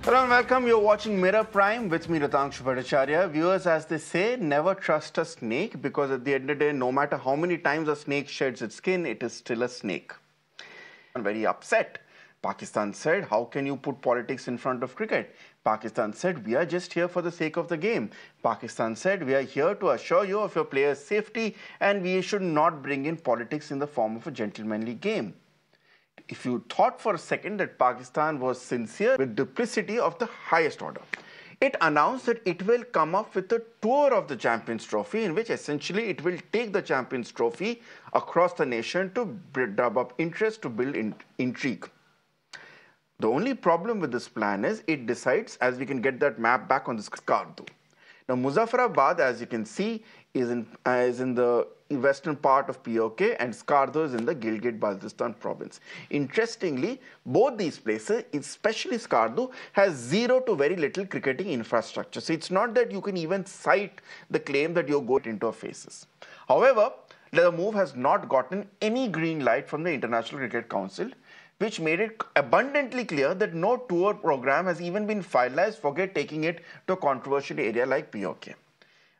Hello and welcome. You're watching Mirror Prime with me, Ritangshu Bhattacharya. Viewers, as they say, never trust a snake because at the end of the day, no matter how many times a snake sheds its skin, it is still a snake. I'm very upset. Pakistan said, how can you put politics in front of cricket? Pakistan said, we are just here for the sake of the game. Pakistan said, we are here to assure you of your players' safety and we should not bring in politics in the form of a gentlemanly game. If you thought for a second that Pakistan was sincere with duplicity of the highest order, it announced that it will come up with a tour of the Champions Trophy in which essentially it will take the Champions Trophy across the nation to dub up interest, to build intrigue. The only problem with this plan is it decides, as we can get that map back on this card though. Now, Muzaffarabad, as you can see, is in the western part of PoK and Skardu is in the Gilgit-Baltistan province. Interestingly, both these places, especially Skardu, has zero to very little cricketing infrastructure. So it's not that you can even cite the claim that you're going into faces. However, the move has not gotten any green light from the International Cricket Council, which made it abundantly clear that no tour program has even been finalized, forget taking it to a controversial area like PoK.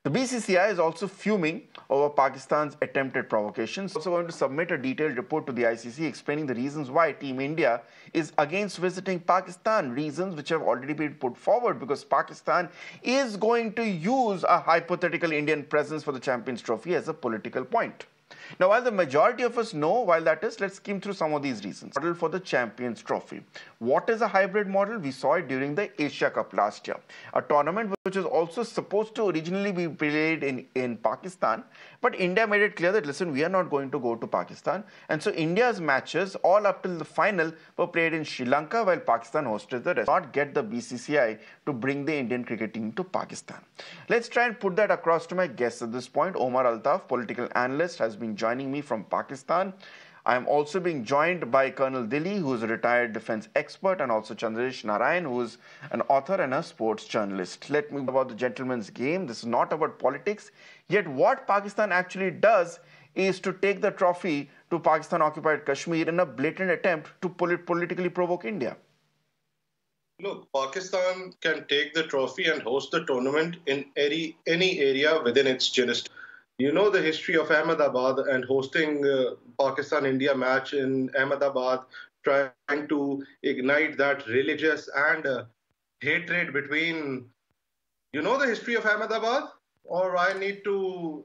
The BCCI is also fuming over Pakistan's attempted provocations. Also going to submit a detailed report to the ICC explaining the reasons why Team India is against visiting Pakistan, reasons which have already been put forward because Pakistan is going to use a hypothetical Indian presence for the Champions Trophy as a political point. Now, while the majority of us know while that is, let's skim through some of these reasons. Model for the Champions Trophy. What is a hybrid model? We saw it during the Asia Cup last year, a tournament which was also supposed to originally be played in Pakistan, but India made it clear that, listen, we are not going to go to Pakistan. And so India's matches all up till the final were played in Sri Lanka while Pakistan hosted the rest. Not get the BCCI to bring the Indian cricket team to Pakistan. Let's try and put that across to my guests at this point. Omer Altaf, political analyst, has been joining me from Pakistan. I am also being joined by Colonel Dinny, who is a retired defense expert, and also Chandresh Narayan, who is an author and a sports journalist. Let me about the gentleman's game. This is not about politics. Yet what Pakistan actually does is to take the trophy to Pakistan-occupied Kashmir in a blatant attempt to politically provoke India. Look, Pakistan can take the trophy and host the tournament in any area within its jurisdiction. You know the history of Ahmedabad and hosting Pakistan-India match in Ahmedabad, trying to ignite that religious and hatred between... You know the history of Ahmedabad? Or I need to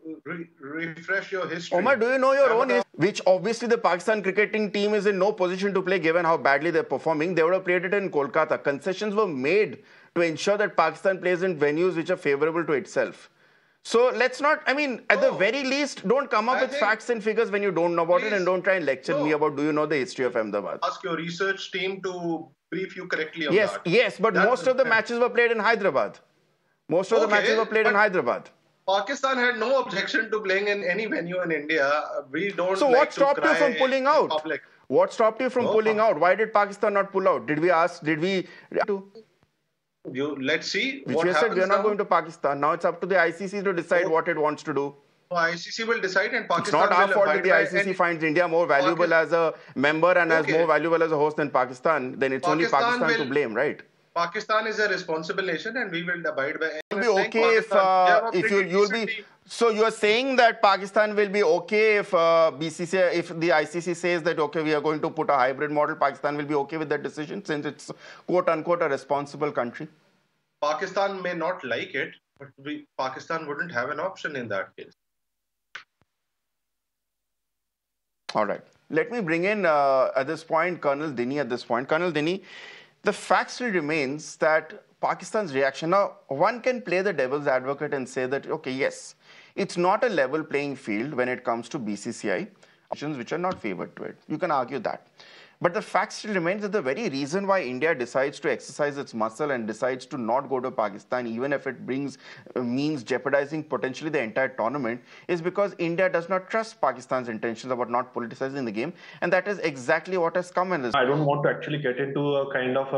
refresh your history. Omer, do you know your own history? Which obviously the Pakistan cricketing team is in no position to play given how badly they're performing. They would have played it in Kolkata. Concessions were made to ensure that Pakistan plays in venues which are favorable to itself. So let's not, I mean, at the very least, don't come up with facts and figures when you don't know about it, and don't try and lecture me about do you know the history of Ahmedabad. Ask your research team to brief you correctly on that. Yes, but most of the matches were played in Hyderabad. Most of the matches were played in Hyderabad. Pakistan had no objection to playing in any venue in India. We don't. So what stopped you from pulling out? What stopped you from pulling out? Why did Pakistan not pull out? Did we ask? Did we? Let's see. Which we said we are not going to Pakistan. Now it's up to the ICC to decide what it wants to do. So ICC will decide, and Pakistan. It's not our fault that the ICC finds India more valuable as a member and as more valuable as a host than Pakistan. Then it's only Pakistan to blame, right? Pakistan is a responsible nation, and we will abide by. It will be okay if you'll be. So you are saying that Pakistan will be okay if BCCI, if the ICC says that okay, we are going to put a hybrid model, Pakistan will be okay with that decision since it's quote unquote a responsible country. Pakistan may not like it, but Pakistan wouldn't have an option in that case. All right. Let me bring in at this point Colonel Dinny. At this point, Colonel Dinny, the fact still remains that Pakistan's reaction. Now, one can play the devil's advocate and say that, okay, yes, it's not a level playing field when it comes to BCCI, options which are not favored to it. You can argue that. But the fact still remains that the very reason why India decides to exercise its muscle and decides to not go to Pakistan, even if it means jeopardizing potentially the entire tournament, is because India does not trust Pakistan's intentions about not politicizing the game. And that is exactly what has come in this. I don't want to actually get into a kind of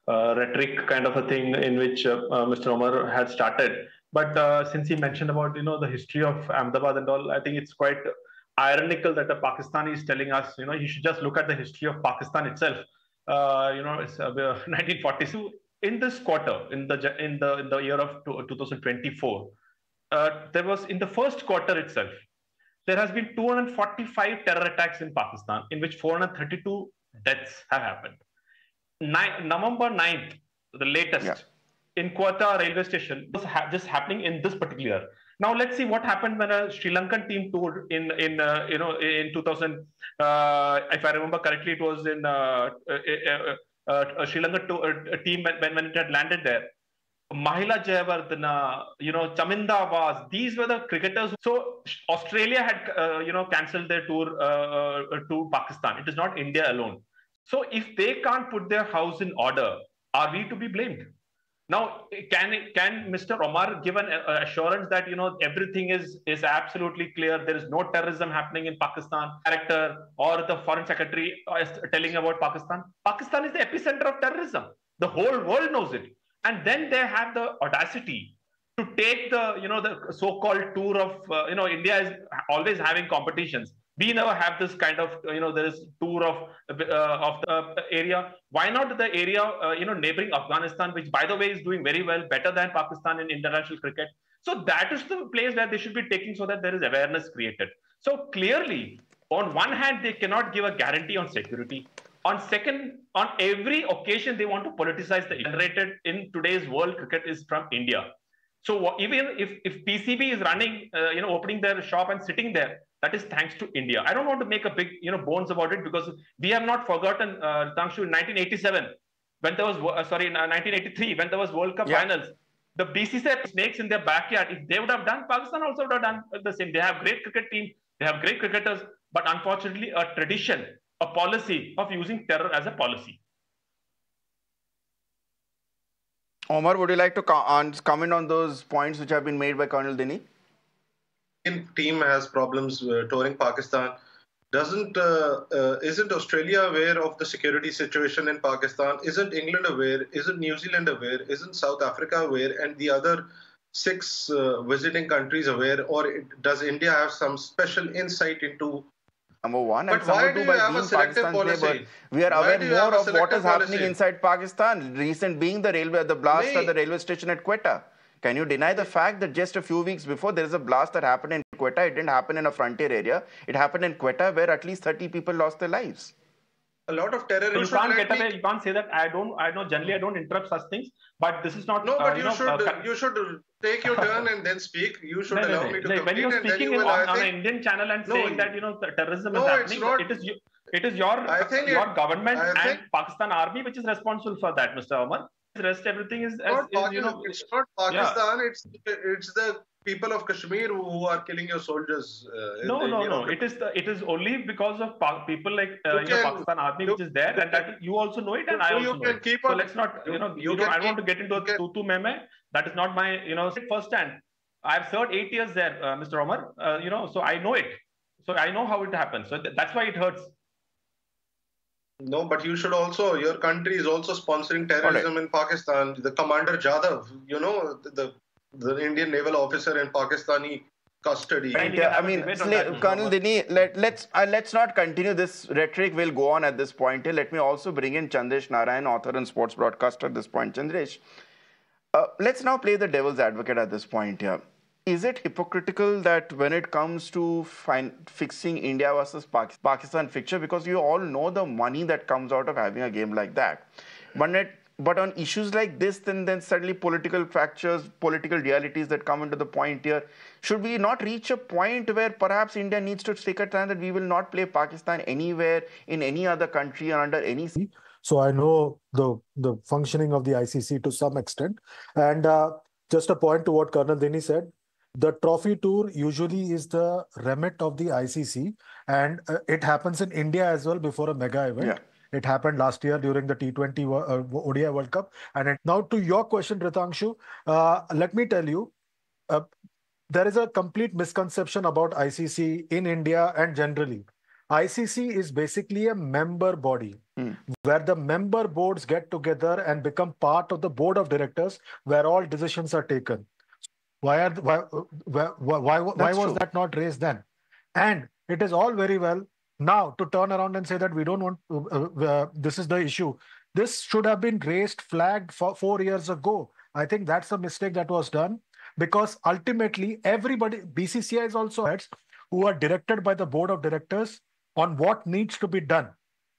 a rhetoric kind of a thing in which Mr. Omer had started. But since he mentioned about, the history of Ahmedabad and all, I think it's quite ironical that the Pakistani is telling us, you should just look at the history of Pakistan itself. It's 1942. in this quarter, in the year of 2024, there was in the first quarter itself, there has been 245 terror attacks in Pakistan, in which 432 deaths have happened. November 9th, the latest, in Quetta railway station, was just happening in this particular year. Now let's see what happened when a Sri Lankan team toured in 2000. If I remember correctly, it was in a Sri Lankan team when it had landed there. Mahila Jayawardena, Chaminda Awaz, these were the cricketers. So Australia had, cancelled their tour to Pakistan. It is not India alone. So if they can't put their house in order, are we to be blamed? Now, can Mr. Omar give an assurance that everything is absolutely clear? There is no terrorism happening in Pakistan. Director or the foreign secretary is telling about Pakistan. Pakistan is the epicenter of terrorism. The whole world knows it. And then they have the audacity to take the so-called tour of India is always having competitions. We never have this kind of there is tour of the area. Why not the area neighboring Afghanistan, which by the way is doing very well, better than Pakistan in international cricket. So that is the place where they should be taking, so that there is awareness created. So clearly, on one hand, they cannot give a guarantee on security. On every occasion, they want to politicize the generated in today's world cricket is from India. So even if PCB is running, opening their shop and sitting there, that is thanks to India. I don't want to make a big, bones about it, because we have not forgotten, Ritangshu, in 1987, when there was, 1983, when there was World Cup finals, the BCCI snakes in their backyard. If they would have done, Pakistan also would have done the same. They have great cricket team, they have great cricketers, but unfortunately, a tradition, a policy of using terror as a policy. Omer, would you like to comment on those points which have been made by Colonel Dinny? Team has problems touring Pakistan. Isn't Australia aware of the security situation in Pakistan? Isn't England aware? Isn't New Zealand aware? Isn't South Africa aware? And the other 6 visiting countries aware? Or does India have some special insight into? Number one, but why do you have a selective policy? We are aware more of what is happening inside Pakistan. Recent being the blast at the railway station at Quetta. Can you deny the fact that just a few weeks before there is a blast that happened in Quetta? It didn't happen in a frontier area. It happened in Quetta, where at least 30 people lost their lives. A lot of terror. You can't get away. You can't say that. I know. Generally, I don't interrupt such things. But this is not. No, but you should take your turn and then speak. You should allow me to complete. When you're speaking on an Indian channel and saying that terrorism is happening, it is your government and Pakistan Army which is responsible for that, Mr. Omer. The rest, everything is it's not Pakistan. It's the people of Kashmir who are killing your soldiers. No. It is only because of people like Pakistan Army which is there, and that you also know it, and I also know it. So let's not I don't want to get into a tutu meme. That is not my first hand. I've served 8 years there, Mr. Omer. So I know it. So I know how it happens. So that's why it hurts. No, but you should also, your country is also sponsoring terrorism in Pakistan. The Commander Jadhav, the Indian naval officer in Pakistani custody. Colonel Dinny, let's not continue this rhetoric. We'll go on at this point. Let me also bring in Chandresh Narayan, author and sports broadcaster at this point. Chandresh, let's now play the devil's advocate at this point here. Is it hypocritical that when it comes to fixing India versus Pakistan fixture, because you all know the money that comes out of having a game like that, but on issues like this, then suddenly political fractures, political realities that come into the point here, should we not reach a point where perhaps India needs to take a stand that we will not play Pakistan anywhere in any other country or under any... So I know the functioning of the ICC to some extent. And just a point to what Colonel Dinny said, the trophy tour usually is the remit of the ICC, and it happens in India as well before a mega event. Yeah. It happened last year during the T20 ODI World Cup. And now to your question, Ritangshu, let me tell you, there is a complete misconception about ICC in India and generally. ICC is basically a member body where the member boards get together and become part of the board of directors where all decisions are taken. Why was that not raised then? And it is all very well now to turn around and say that we don't want, this is the issue. This should have been raised, flagged for 4 years ago. I think that's a mistake that was done, because ultimately everybody, BCCI is also heads who are directed by the board of directors on what needs to be done.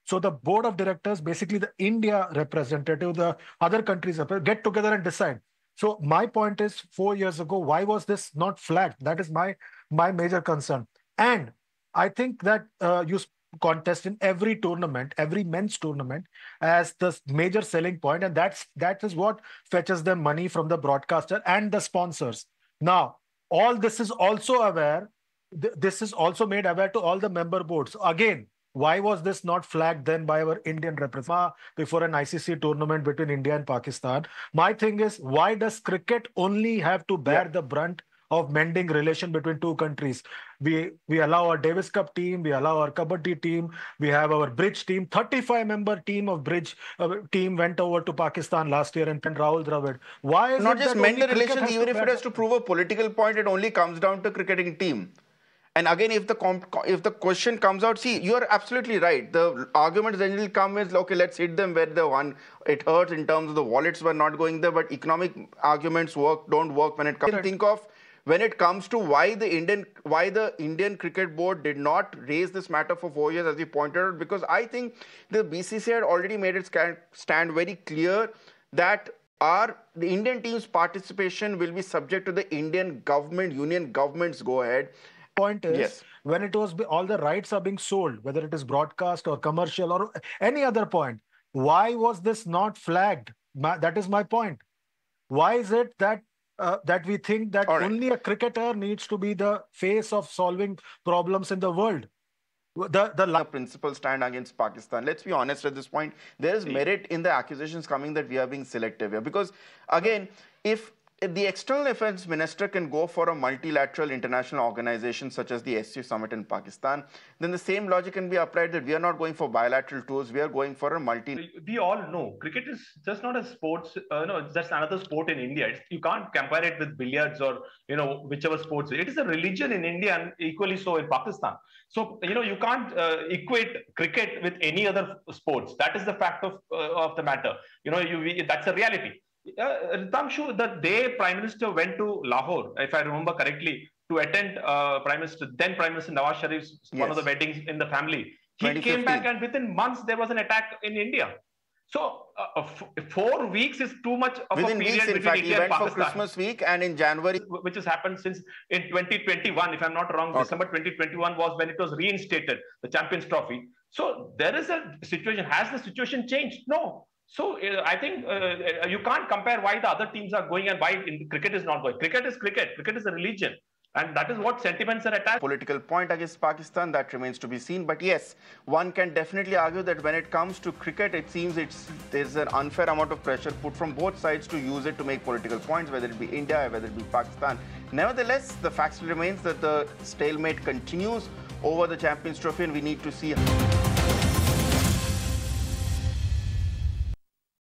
So the board of directors, basically the India representative, the other countries get together and decide. So my point is, 4 years ago, why was this not flagged? That is my major concern. And I think that you contest in every tournament, every men's tournament, as the major selling point, and that is what fetches them money from the broadcaster and the sponsors. Now, all this is also aware. This is also made aware to all the member boards. Again, why was this not flagged then by our Indian representative before an ICC tournament between India and Pakistan? My thing is, why does cricket only have to bear the brunt of mending relation between two countries? We allow our Davis Cup team, we allow our Kabaddi team, we have our bridge team. 35-member team of bridge team went over to Pakistan last year and Rahul Dravid. Why is not it just that mend the only cricket relations, has even to if it bear- has to prove a political point, it only comes down to cricketing team. And again, if the question comes out, see, you are absolutely right. The argument generally come is, okay, let's hit them where the one it hurts in terms of the wallets were not going there, but economic arguments don't work when it comes. Think of when it comes to why the Indian Cricket Board did not raise this matter for 4 years, as you pointed out, because I think the BCCI had already made its stand very clear that the Indian team's participation will be subject to the Indian government, union government's go ahead. Point is, when it was all the rights are being sold, whether it is broadcast or commercial or any other point, why was this not flagged? That is my point. Why is it that that we think that only a cricketer needs to be the face of solving problems in the world? The principal stand against Pakistan. Let's be honest at this point. There is merit in the accusations coming that we are being selective here, because again, if the external affairs minister can go for a multilateral international organization such as the SU summit in Pakistan, then the same logic can be applied that we are not going for bilateral tours, we are going for a We all know cricket is just not a sports, it's just another sport in India. You can't compare it with billiards or, whichever sports. It is a religion in India and equally so in Pakistan. So, you can't equate cricket with any other sports. That is the fact of the matter. That's a reality. Ritangshu, the day Prime Minister went to Lahore, if I remember correctly, to attend then Prime Minister Nawaz Sharif's one of the weddings in the family. He came back and within months there was an attack in India. So 4 weeks is too much of within a period weeks, in between fact, India he went and for Pakistan. Christmas week, and in January, which has happened since in 2021, if I'm not wrong, December 2021 was when it was reinstated, the Champions Trophy. So there is a situation. Has the situation changed? No. So I think you can't compare why the other teams are going and why cricket is not going. Cricket is cricket. Cricket is a religion. And that is what sentiments are attached. Political point against Pakistan, that remains to be seen. But yes, one can definitely argue that when it comes to cricket, it seems there's an unfair amount of pressure put from both sides to use it to make political points, whether it be India, whether it be Pakistan. Nevertheless, the fact remains that the stalemate continues over the Champions Trophy, and we need to see